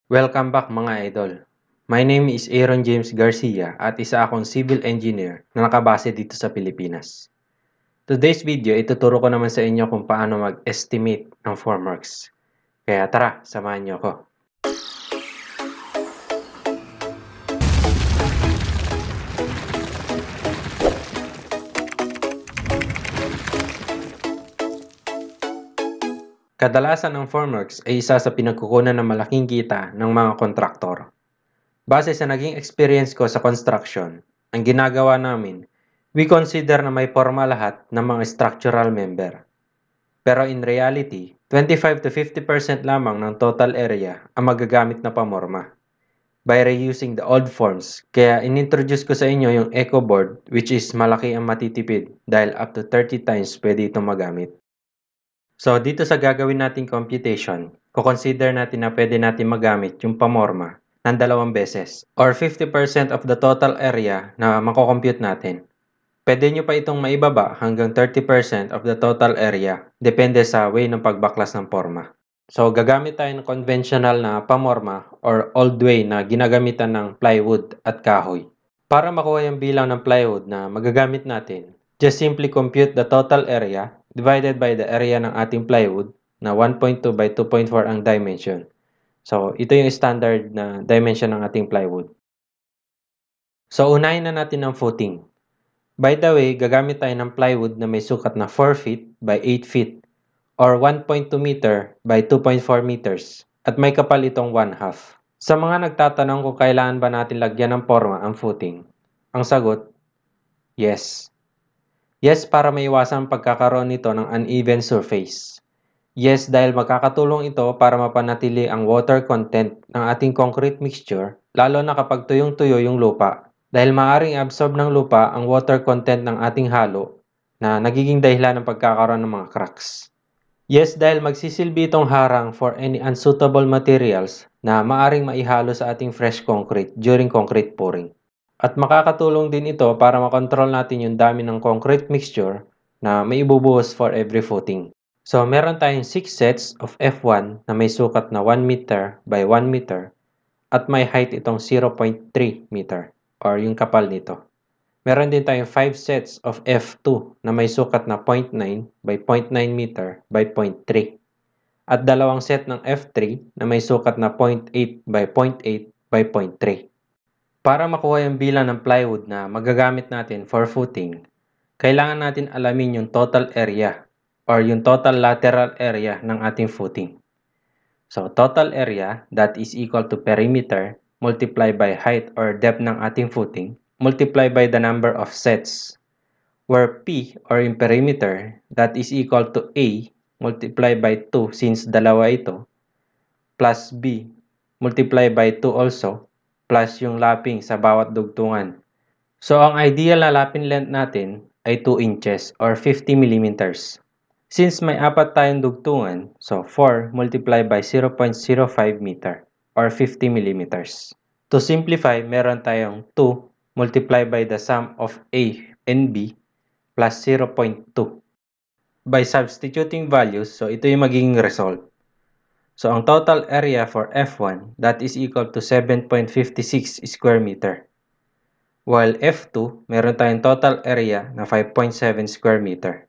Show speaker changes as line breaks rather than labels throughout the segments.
Welcome back mga idol. My name is Aaron James Garcia at isa akong civil engineer na nakabase dito sa Pilipinas. Today's video, ituturo ko naman sa inyo kung paano mag-estimate ng formworks. Kaya tara, samahan niyo ako. Kadalasan ang formworks ay isa sa pinagkukunan ng malaking kita ng mga kontraktor. Base sa naging experience ko sa construction, ang ginagawa namin, we consider na may forma lahat ng mga structural member. Pero in reality, 25 to 50% lamang ng total area ang magagamit na pamorma by reusing the old forms. Kaya inintroduce ko sa inyo yung Eco Board, which is malaki ang matitipid dahil up to 30 times pwede itong magamit. So dito sa gagawin nating computation, kukonsider natin na pwede natin magamit yung pamorma ng 2 beses or 50% of the total area na makocompute natin. Pwede nyo pa itong maibaba hanggang 30% of the total area, depende sa way ng pagbaklas ng forma. So gagamit tayo ng conventional na pamorma or old way na ginagamitan ng plywood at kahoy. Para makuha yung bilang ng plywood na magagamit natin, just simply compute the total area divided by the area ng ating plywood na 1.2 by 2.4 ang dimension. So, ito yung standard na dimension ng ating plywood. So, unahin na natin ang footing. By the way, gagamit tayo ng plywood na may sukat na 4 feet by 8 feet or 1.2 meter by 2.4 meters at may kapal itong 1/2. Sa mga nagtatanong kung kailangan ba natin lagyan ng forma ang footing, ang sagot, yes. Yes, para maiwasan pagkakaroon nito ng uneven surface. Yes, dahil makakatulong ito para mapanatili ang water content ng ating concrete mixture, lalo na kapag tuyong-tuyo yung lupa. Dahil maaaring absorb ng lupa ang water content ng ating halo na nagiging dahilan ng pagkakaroon ng mga cracks. Yes, dahil magsisilbi itong harang for any unsuitable materials na maaaring maihalo sa ating fresh concrete during concrete pouring. At makakatulong din ito para makontrol natin yung dami ng concrete mixture na may ibubuhos for every footing. So, meron tayong 6 sets of F1 na may sukat na 1 meter by 1 meter at may height itong 0.3 meter or yung kapal nito. Meron din tayong 5 sets of F2 na may sukat na 0.9 by 0.9 meter by 0.3 at dalawang set ng F3 na may sukat na 0.8 by 0.8 by 0.3. Para makuha yung bilang ng plywood na magagamit natin for footing, kailangan natin alamin yung total area or yung total lateral area ng ating footing. So, total area, that is equal to perimeter multiplied by height or depth ng ating footing multiplied by the number of sets, where P or yung perimeter, that is equal to A multiplied by 2 since dalawa ito, plus B multiplied by 2 also, plus yung lapping sa bawat dugtungan. So, ang ideal na lapping length natin ay 2 inches or 50 millimeters. Since may 4 tayong dugtungan, so 4 multiplied by 0.05 meter or 50 millimeters. To simplify, meron tayong 2 multiplied by the sum of A and B plus 0.2. By substituting values, so ito yung magiging result. So, ang total area for F1, that is equal to 7.56 square meter. While F2, meron tayong total area na 5.7 square meter.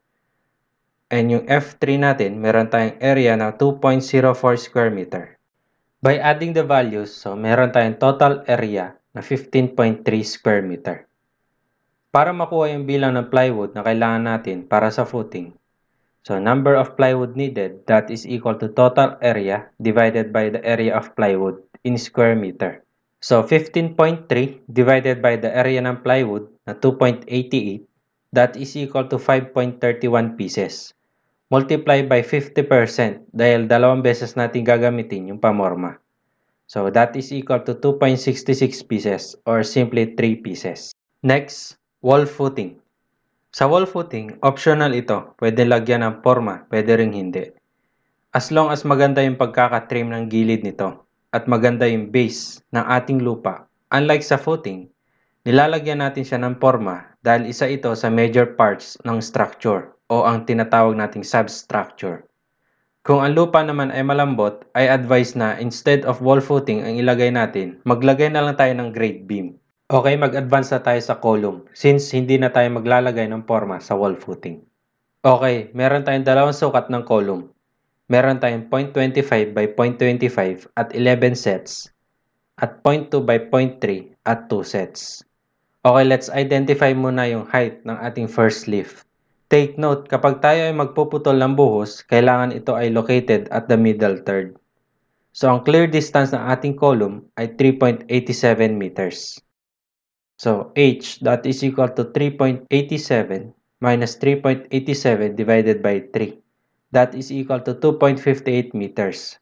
And yung F3 natin, meron tayong area na 2.04 square meter. By adding the values, so meron tayong total area na 15.3 square meter. Para makuha yung bilang ng plywood na kailangan natin para sa footing, so number of plywood needed, that is equal to total area divided by the area of plywood in square meter. So 15.3 divided by the area ng plywood na 2.88, that is equal to 5.31 pieces. Multiply by 50% dahil 2 beses natin gagamitin yung pamorma. So that is equal to 2.66 pieces or simply 3 pieces. Next, wall footing. Sa wall footing, optional ito. Pwede lagyan ng forma, pwede ring hindi. As long as maganda yung pagkakatrim ng gilid nito at maganda yung base ng ating lupa. Unlike sa footing, nilalagyan natin siya ng forma dahil isa ito sa major parts ng structure o ang tinatawag nating substructure. Kung ang lupa naman ay malambot, ay advice na instead of wall footing ang ilagay natin, maglagay na lang tayo ng grade beam. Okay, mag-advance na tayo sa column since hindi na tayo maglalagay ng forma sa wall footing. Okay, meron tayong dalawang sukat ng column. Meron tayong 0.25 by 0.25 at 11 sets at 0.2 by 0.3 at 2 sets. Okay, let's identify muna yung height ng ating first leaf. Take note, kapag tayo ay magpuputol ng buhos, kailangan ito ay located at the middle third. So, ang clear distance ng ating column ay 3.87 meters. So, h that is equal to 3.87 minus 3.87 divided by 3. That is equal to 2.58 meters.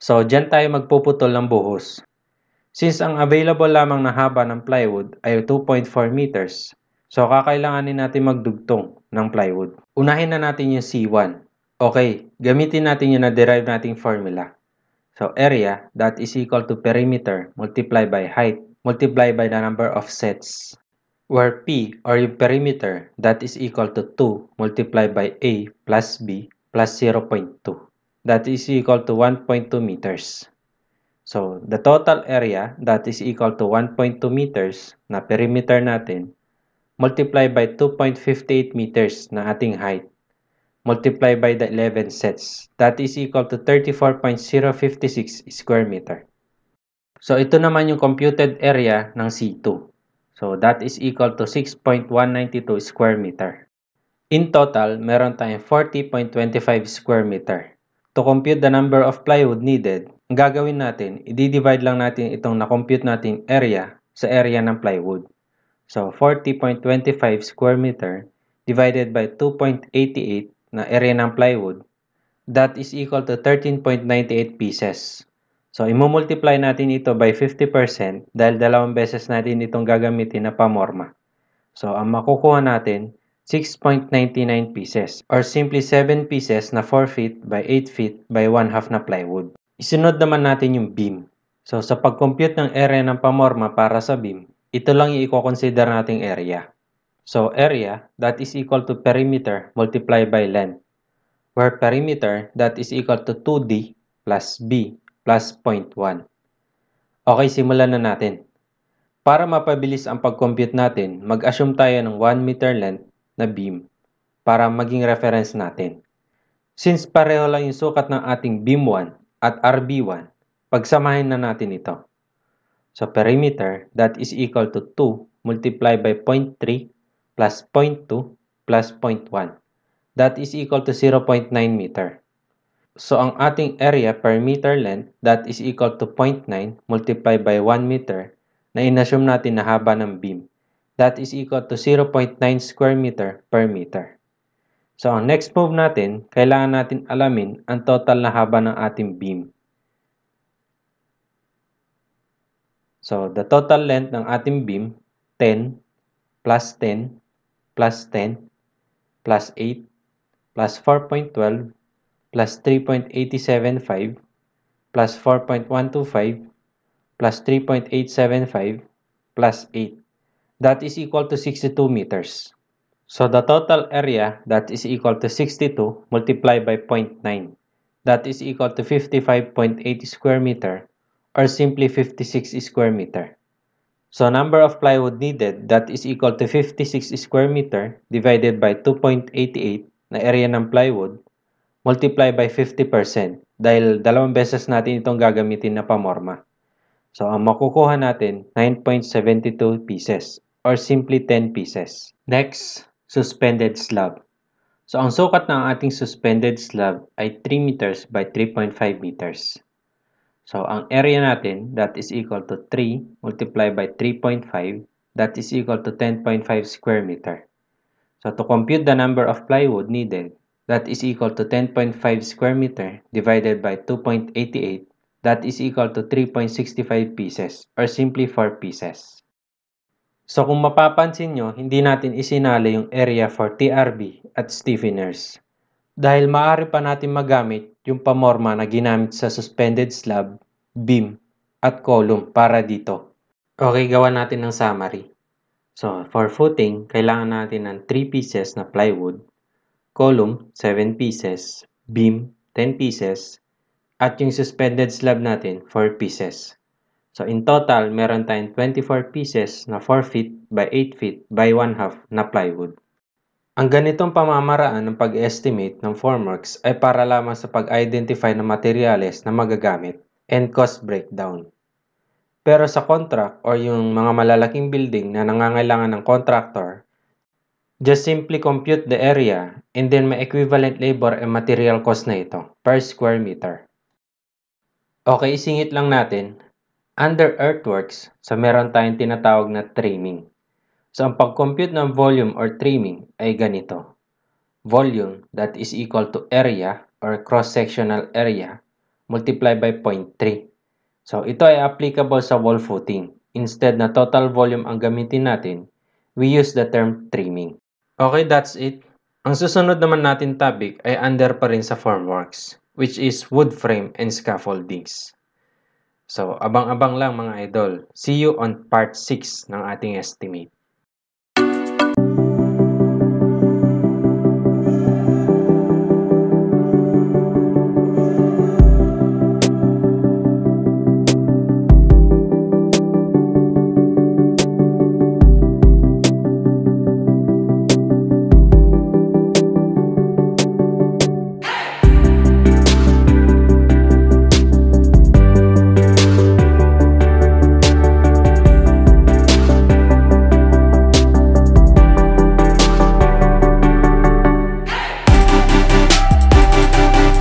So, dyan tayo magpuputol ng buhos. Since ang available lamang na haba ng plywood ay 2.4 meters, so kakailanganin natin magdugtong ng plywood. Unahin na natin yung C1. Okay, gamitin natin yung na-derive nating formula. So area, that is equal to perimeter multiplied by height multiplied by the number of sets. Where P, or yung perimeter, that is equal to 2 multiplied by A plus B plus 0.2. That is equal to 1.2 meters. So, the total area, that is equal to 1.2 meters na perimeter natin, multiply by 2.58 meters na ating height, multiply by the 11 sets, that is equal to 34.056 square meter. So, ito naman yung computed area ng C2. So, that is equal to 6.192 square meter. In total, meron tayong 40.25 square meter. To compute the number of plywood needed, ang gagawin natin, i-divide lang natin itong na-compute nating area sa area ng plywood. So, 40.25 square meter divided by 2.88 na area ng plywood, that is equal to 13.98 pieces. So, imumultiply natin ito by 50% dahil dalawang beses natin itong gagamitin na pamorma. So, ang makukuha natin, 6.99 pieces or simply 7 pieces na 4 feet by 8 feet by 1/2 na plywood. Isunod naman natin yung beam. So sa pag-compute ng area ng pamorma para sa beam, ito lang yung i-consider nating area. So area, that is equal to perimeter multiplied by length, where perimeter, that is equal to 2D plus B plus 0.1. Okay, simulan na natin. Para mapabilis ang pag-compute natin, mag-assume tayo ng 1 meter length na beam para maging reference natin. Since pareho lang yung sukat ng ating beam 1 at RB1, pagsamahin na natin ito. So perimeter, that is equal to 2 multiplied by 0.3 plus 0.2 plus 0.1. That is equal to 0.9 meter. So ang ating area per meter length, that is equal to 0.9 multiplied by 1 meter na inassume natin na haba ng beam. That is equal to 0.9 square meter per meter. So, ang next move natin, kailangan natin alamin ang total na haba ng ating beam. So, the total length ng ating beam, 10 plus 10 plus 10 plus 8 plus 4.12 plus 3.875 plus 4.125 plus 3.875 plus 8. That is equal to 62 meters. So the total area, that is equal to 62 multiplied by 0.9. That is equal to 55.80 square meter or simply 56 square meter. So number of plywood needed, that is equal to 56 square meter divided by 2.88 na area ng plywood multiply by 50% dahil dalawang beses natin itong gagamitin na pamorma. So ang makukuha natin, 9.72 pieces or simply 10 pieces. Next, suspended slab. So ang sukat ng ating suspended slab ay 3 meters by 3.5 meters. So ang area natin, that is equal to 3 multiplied by 3.5, that is equal to 10.5 square meter. So to compute the number of plywood needed, that is equal to 10.5 square meter divided by 2.88, that is equal to 3.65 pieces or simply 4 pieces. So kung mapapansin nyo, hindi natin isinali yung area for TRB at stiffeners. Dahil maaari pa natin magamit yung pamorma na ginamit sa suspended slab, beam, at column para dito. Okay, gawa natin ng summary. So for footing, kailangan natin ng 3 pieces na plywood, column, 7 pieces, beam, 10 pieces, at yung suspended slab natin, 4 pieces. So in total, meron tayong 24 pieces na 4 feet by 8 feet by 1/2 na plywood. Ang ganitong pamamaraan ng pag-estimate ng formworks ay para lamang sa pag-identify ng materyales na magagamit and cost breakdown. Pero sa contract or yung mga malalaking building na nangangailangan ng contractor, just simply compute the area and then may equivalent labor and material cost na ito per square meter. Okay, isingit lang natin. Under earthworks, so meron tayong tinatawag na trimming. So ang pag-compute ng volume or trimming ay ganito. Volume that is equal to area or cross-sectional area multiplied by 0.3. So ito ay applicable sa wall footing. Instead na total volume ang gamitin natin, we use the term trimming. Okay, that's it. Ang susunod naman natin topic ay under pa rin sa formworks, which is wood frame and scaffoldings. So, abang-abang lang mga idol. See you on part 6 ng ating estimate.